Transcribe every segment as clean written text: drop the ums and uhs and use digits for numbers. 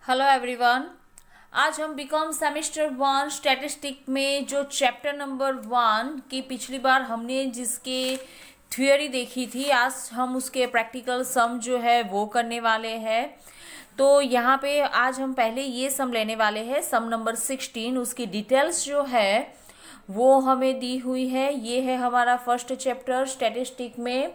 Hello everyone. आज हम BCom semester 1 statistic में जो चैप्टर नंबर 1 की पिछली बार हमने जिसके थ्योरी देखी थी, आज हम उसके प्रैक्टिकल सम जो है वो करने वाले हैं। तो यहाँ पे आज हम पहले ये सम लेने वाले हैं, सम नंबर 16। उसकी डिटेल्स जो है वो हमें दी हुई है। ये है हमारा फर्स्ट चैप्टर स्टैटिस्टिक में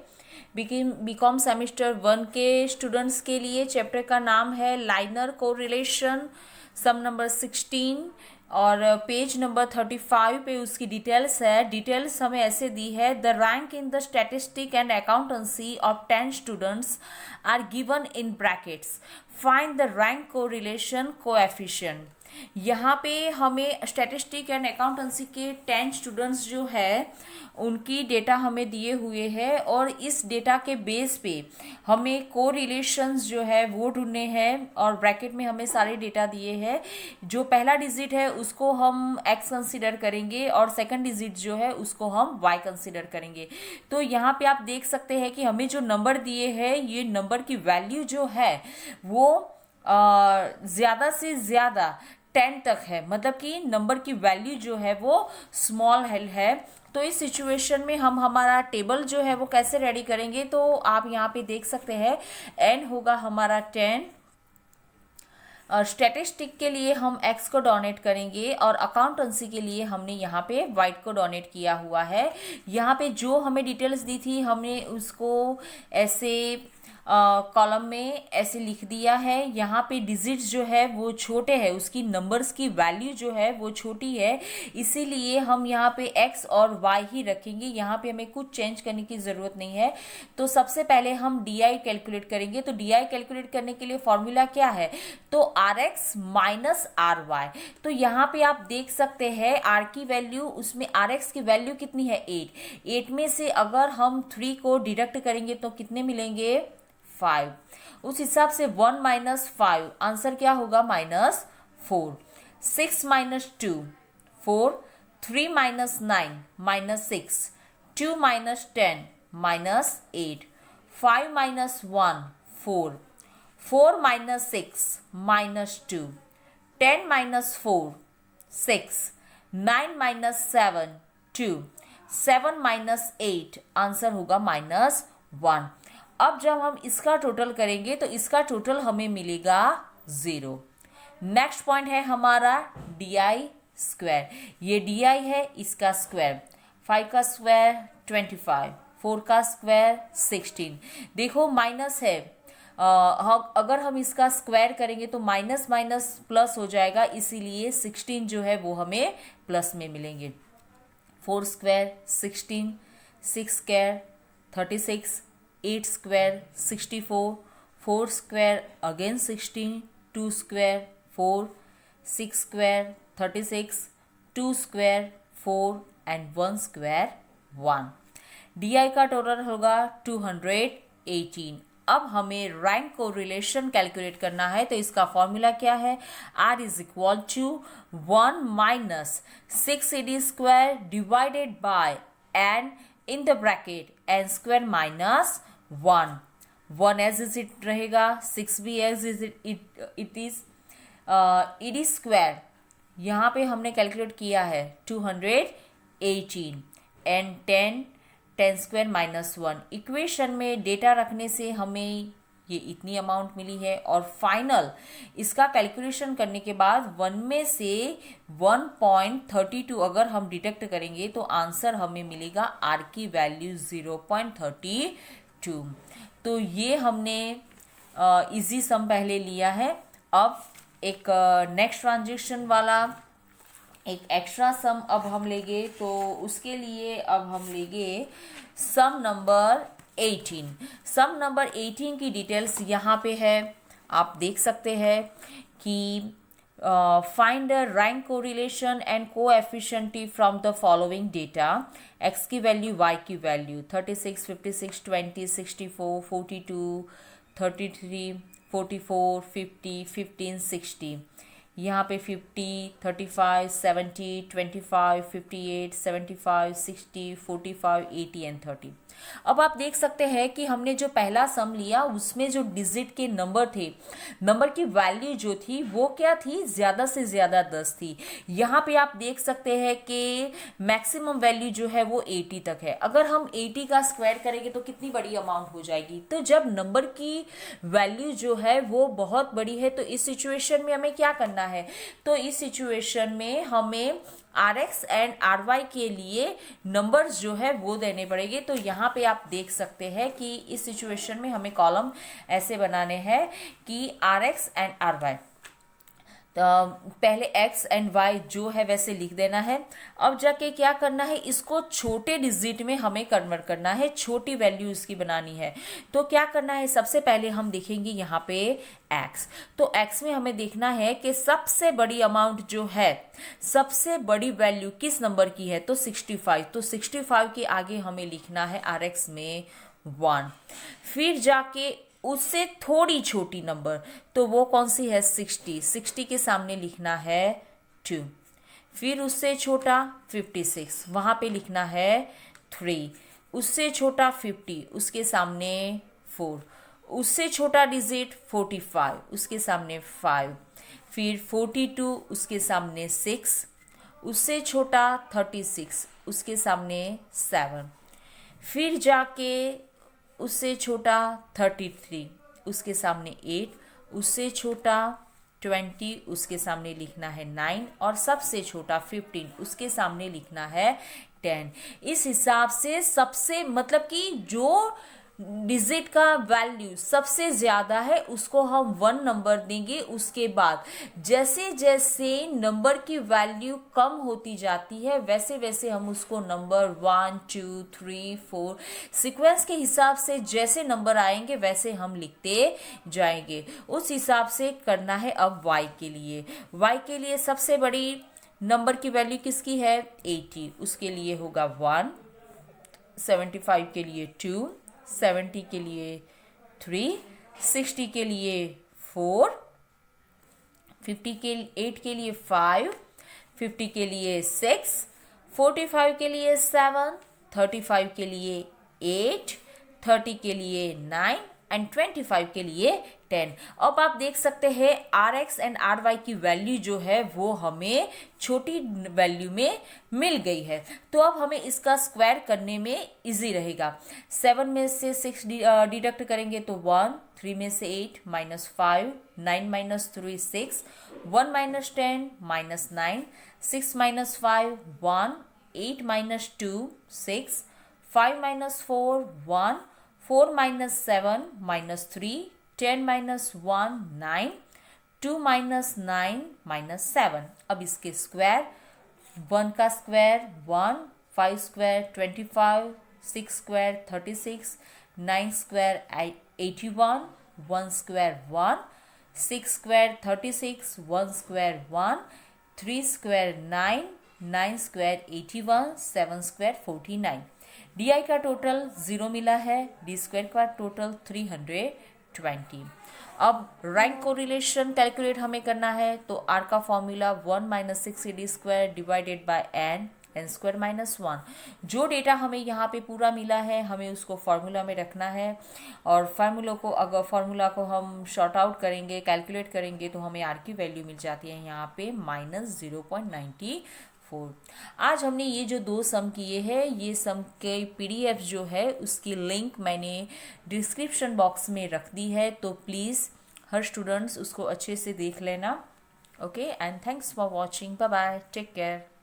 बीकॉम सेमेस्टर 1 के स्टूडेंट्स के लिए। चैप्टर का नाम है लाइनर कोरिलेशन, सम नंबर 16 और पेज नंबर 35 पे उसकी डिटेल्स है। डिटेल्स हमें ऐसे दी है, the rank in the statistic and accountancy of 10 students are given in brackets, find the rank correlation coefficient. यहाँ पे हमें स्टैटिस्टिक एंड अकाउंटेंसी के 10 स्टूडेंट्स जो है उनकी डेटा हमें दिए हुए हैं और इस डेटा के बेस पे हमें को रिलेशंस जो है वो ढूंढने हैं और ब्रैकेट में हमें सारे डेटा दिए हैं। जो पहला डिजिट है उसको हम x कंसिडर करेंगे और सेकंड डिजिट जो है उसको हम y कंसिडर करेंगे। तो यहाँ पे आप देख सकते हैं कि हमें जो नंबर दिए हैं, ये नंबर की वैल्यू जो है वो ज़्यादा से ज़्यादा 10 तक है, मतलब कि नंबर की वैल्यू जो है वो स्मॉल है। तो इस सिचुएशन में हम हमारा टेबल जो है वो कैसे रेडी करेंगे, तो आप यहाँ पे देख सकते हैं n होगा हमारा 10 और स्टैटिस्टिक के लिए हम x को डोनेट करेंगे और अकाउंटेंसी के लिए हमने यहाँ पे वाइट को डोनेट किया हुआ है। यहाँ पे जो हमें डिटेल्स दी थी हमने उसको ऐसे कॉलम में ऐसे लिख दिया है। यहाँ पे डिजिट्स जो है वो छोटे हैं, उसकी नंबर्स की वैल्यू जो है वो छोटी है, इसीलिए हम यहाँ पे x और y ही रखेंगे। यहाँ पे हमें कुछ चेंज करने की ज़रूरत नहीं है। तो सबसे पहले हम डी कैलकुलेट करेंगे। तो डी कैलकुलेट करने के लिए फॉर्मूला क्या है, तो rx माइनस ry। तो यहाँ पे आप देख सकते हैं r की वैल्यू, उसमें rx की वैल्यू कितनी है 8 में से अगर हम 3 को डिडक्ट करेंगे तो कितने मिलेंगे 5। उस हिसाब से 1 माइनस 5 आंसर क्या होगा -4। 6 minus 2 4, 3 minus 9 -6, 2 minus 10 -8, 5 minus 1 4, 4 minus 6 -2, 10 minus 4 6, 9 minus 7 2, 7 minus 8 answer होगा -1। अब जब हम इसका टोटल करेंगे तो इसका टोटल हमें मिलेगा 0। नेक्स्ट पॉइंट है हमारा डी आई स्क्वायर। ये डी आई है, इसका स्क्वायर 5 का स्क्वायर 25, 4 का स्क्वायर 16। देखो माइनस है, अगर हम इसका स्क्वायर करेंगे तो माइनस माइनस प्लस हो जाएगा, इसीलिए 16 जो है वो हमें प्लस में मिलेंगे। 4 square 16, 6 square 36, 8 square 64, 4 square again 16, 2 square 4, 6 square 36, 2 square 4 and 1 square 1। D I का टोटल होगा 218। अब हमें रैंक को रिलेशन कैलकुलेट करना है, तो इसका फॉर्मूला क्या है, R is equal to 1 minus 6AD square divided by N in the bracket N square minus 1 as it रहेगा, 6 भी as it is ED square. यहाँ पे हमने कैलकुलेट किया है 218 एंड 10 स्क्वायर -1। इक्वेशन में डेटा रखने से हमें ये इतनी अमाउंट मिली है और फाइनल इसका कैलकुलेशन करने के बाद 1 में से 1.32 अगर हम डिडक्ट करेंगे तो आंसर हमें मिलेगा r की वैल्यू 0.32। तो ये हमने इजी सम पहले लिया है। अब एक नेक्स्ट ट्रांजेक्शन वाला एक एक्स्ट्रा सम अब हम लेंगे, तो उसके लिए अब हम लेंगे सम नंबर 18। सम नंबर 18 की डिटेल्स यहाँ पे है, आप देख सकते हैं कि find the rank correlation and coefficient from the following data. x की वैल्यू, y की वैल्यू 36, 56, 20, 64, 42, 33, 44, 50, 15, 60। यहाँ पे 50, 35, 70, 25, 58, 75, 60, 45, 80 एंड 30। अब आप देख सकते हैं कि हमने जो पहला सम लिया उसमें जो डिजिट के नंबर थे, नंबर की वैल्यू जो थी वो क्या थी, ज़्यादा से ज़्यादा 10 थी। यहाँ पे आप देख सकते हैं कि मैक्सिमम वैल्यू जो है वो 80 तक है। अगर हम 80 का स्क्वायर करेंगे तो कितनी बड़ी अमाउंट हो जाएगी। तो जब नंबर की वैल्यू जो है वो बहुत बड़ी है तो इस सिचुएशन में हमें क्या करना है, तो इस सिचुएशन में हमें RX एंड RY के लिए नंबर्स जो है वो देने पड़ेंगे। तो यहाँ पे आप देख सकते हैं कि इस सिचुएशन में हमें कॉलम ऐसे बनाने हैं कि RX एंड RY, तो पहले x एंड y जो है वैसे लिख देना है। अब जाके क्या करना है, इसको छोटे डिजिट में हमें कन्वर्ट करना है, छोटी वैल्यू इसकी बनानी है। तो क्या करना है, सबसे पहले हम देखेंगे यहाँ पे x। तो x में हमें देखना है कि सबसे बड़ी अमाउंट जो है, सबसे बड़ी वैल्यू किस नंबर की है, तो 65। तो 65 के आगे हमें लिखना है RX में 1। फिर जाके उससे थोड़ी छोटी नंबर, तो वो कौन सी है, 60। 60 के सामने लिखना है 2। फिर उससे छोटा 56, वहाँ पे लिखना है 3। उससे छोटा 50, उसके सामने 4। उससे छोटा डिजिट 45, उसके सामने 5। फिर 42, उसके सामने 6। उससे छोटा 36, उसके सामने 7। फिर जाके उससे छोटा 33, उसके सामने 8। उससे छोटा 20, उसके सामने लिखना है 9। और सबसे छोटा 15, उसके सामने लिखना है 10। इस हिसाब से सबसे मतलब कि जो डिजिट का वैल्यू सबसे ज़्यादा है उसको हम 1 नंबर देंगे। उसके बाद जैसे जैसे नंबर की वैल्यू कम होती जाती है वैसे वैसे हम उसको नंबर 1, 2, 3, 4 सीक्वेंस के हिसाब से जैसे नंबर आएंगे वैसे हम लिखते जाएंगे। उस हिसाब से करना है। अब y के लिए, y के लिए सबसे बड़ी नंबर की वैल्यू किसकी है, 80। उसके लिए होगा 1। 75 के लिए 2, 70 के लिए 3, 60 के लिए 4, 58 के लिए 5, 50 के लिए 6, 45 के लिए 7, 35 के लिए 8, 30 के लिए 9 एंड 25 के लिए 10। अब आप देख सकते हैं RX एंड RY की वैल्यू जो है वो हमें छोटी वैल्यू में मिल गई है। तो अब हमें इसका स्क्वायर करने में इजी रहेगा। 7 में से 6 डिडक्ट करेंगे तो 1, 3 में से 8 -5, 9 - 3 6, 1 - 10 -9, 6 - 5 1, 8 - 2 6, 5 - 4 1, 4 - 7 -3, 10 - 1 9, 2 - 9 - 7। अब इसके स्क्वायर, 1 का square 1, 5 square 25, 6 square 36, 9 square 81, 1 square 1, 6 square 36, 1 square 1, 3 square 9, 9 square 81, 7 square 49। DI का टोटल 0 मिला है, डी स्क्वायर का टोटल 320। अब रैंक कोरिलेशन कैलकुलेट हमें करना है। तो R का formula 1 - 6AD square divided bye n square -1। जो डेटा हमें यहाँ पे पूरा मिला है हमें उसको फार्मूला में रखना है। और फार्मूला को हम शॉर्ट आउट करेंगे, कैलकुलेट करेंगे तो हमें R की वैल्यू मिल जाती है यहाँ पे -0.94। आज हमने ये जो 2 सम किए हैं, ये सम के PDF जो है उसकी लिंक मैंने डिस्क्रिप्शन बॉक्स में रख दी है। तो प्लीज़ हर स्टूडेंट्स उसको अच्छे से देख लेना। Okay and thanks for watching. Bye bye, take care.